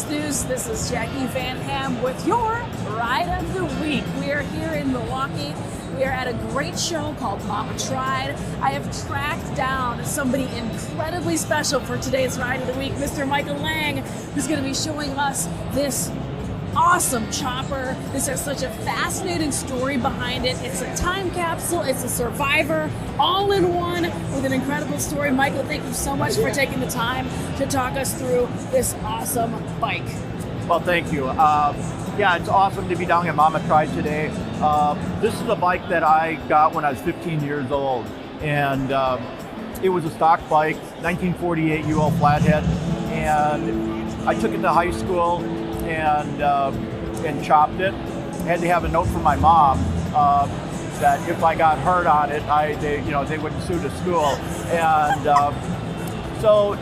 Powersports News. This is Jackie Van Ham with your Ride of the Week. We are here in Milwaukee. We are at a great show called Mama Tried. I have tracked down somebody incredibly special for today's Ride of the Week, Mr. Michael Lange, who's going to be showing us this awesome chopper. This has such a fascinating story behind it. It's a time capsule, it's a survivor, all in one with an incredible story. Michael, thank you so much for taking the time to talk us through this awesome bike. Well, thank you. Yeah, it's awesome to be down at Mama Tried today. This is a bike that I got when I was 15 years old, and it was a stock bike, 1948 UL Flathead, and I took it to high school and chopped it. I had to have a note from my mom that if I got hurt on it, they wouldn't sue the school. And so,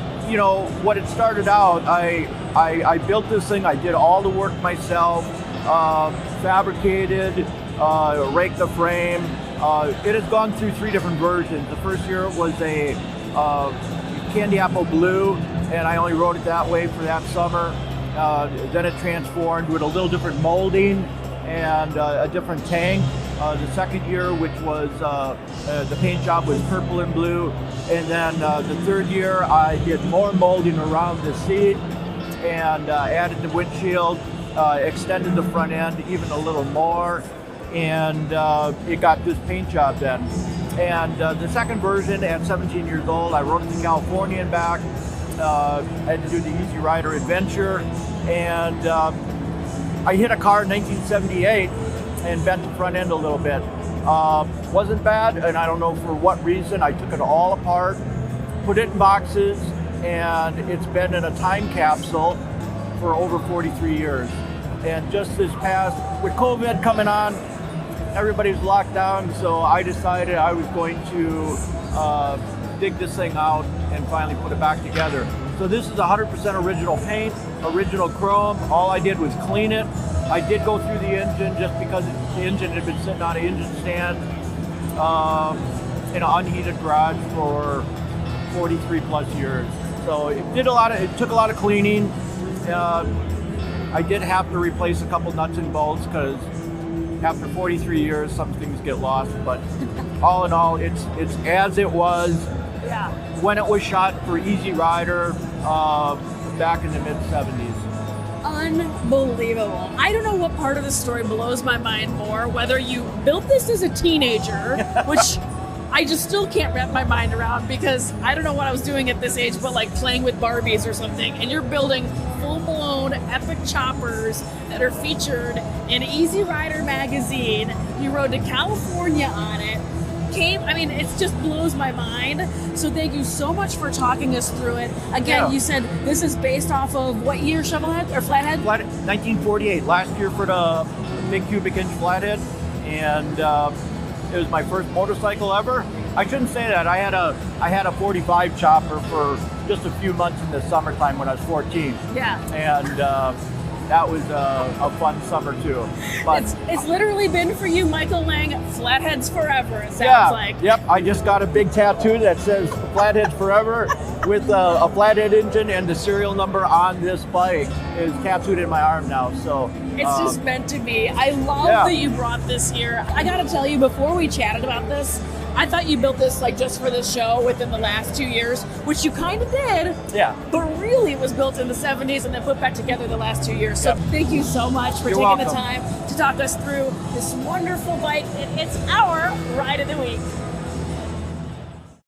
what it started out, I built this thing. I did all the work myself, fabricated, raked the frame. It has gone through 3 different versions. The first year it was a candy apple blue, and I only rode it that way for that summer. Then it transformed with a little different molding and a different tank. The second year, which was the paint job was purple and blue. And then the third year, I did more molding around the seat and added the windshield, extended the front end even a little more, and it got this paint job then. And the second version, at 17 years old, I rode it to California and back. I had to do the Easy Rider Adventure, and I hit a car in 1978 and bent the front end a little bit. Wasn't bad, and I don't know for what reason. I took it all apart, put it in boxes, and it's been in a time capsule for over 43 years. And just this past, with COVID coming on, everybody's locked down, so I decided I was going to dig this thing out and finally put it back together. So this is 100% original paint, original chrome. All I did was clean it. I did go through the engine just because the engine had been sitting on an engine stand in an unheated garage for 43 plus years. So it took a lot of cleaning. I did have to replace a couple nuts and bolts because after 43 years, some things get lost. But all in all, it's as it was when it was shot for Easy Rider back in the mid-70s. Unbelievable. I don't know what part of the story blows my mind more, whether you built this as a teenager, which I just still can't wrap my mind around because I don't know what I was doing at this age, but like playing with Barbies or something, and you're building full-blown epic choppers that are featured in Easy Rider magazine. You rode to California on it. It just blows my mind. So thank you so much for talking us through it. Again, You said this is based off of what year, Shovelhead or Flathead? 1948, last year for the big cubic inch Flathead, and it was my first motorcycle ever. I shouldn't say that. I had a 45 chopper for just a few months in the summertime when I was 14. Yeah. And that was a fun summer too. But it's literally been for you, Michael Lange, Flatheads Forever, it sounds like. Yep, I just got a big tattoo that says Flatheads Forever with a Flathead engine, and the serial number on this bike is tattooed in my arm now. So it's just meant to be. I love that you brought this here. I gotta tell you, before we chatted about this, I thought you built this just for this show within the last 2 years, which you kind of did. Yeah. But really it was built in the 70s and then put back together the last 2 years. So thank you so much for taking the time to talk us through this wonderful bike. It's our Ride of the Week.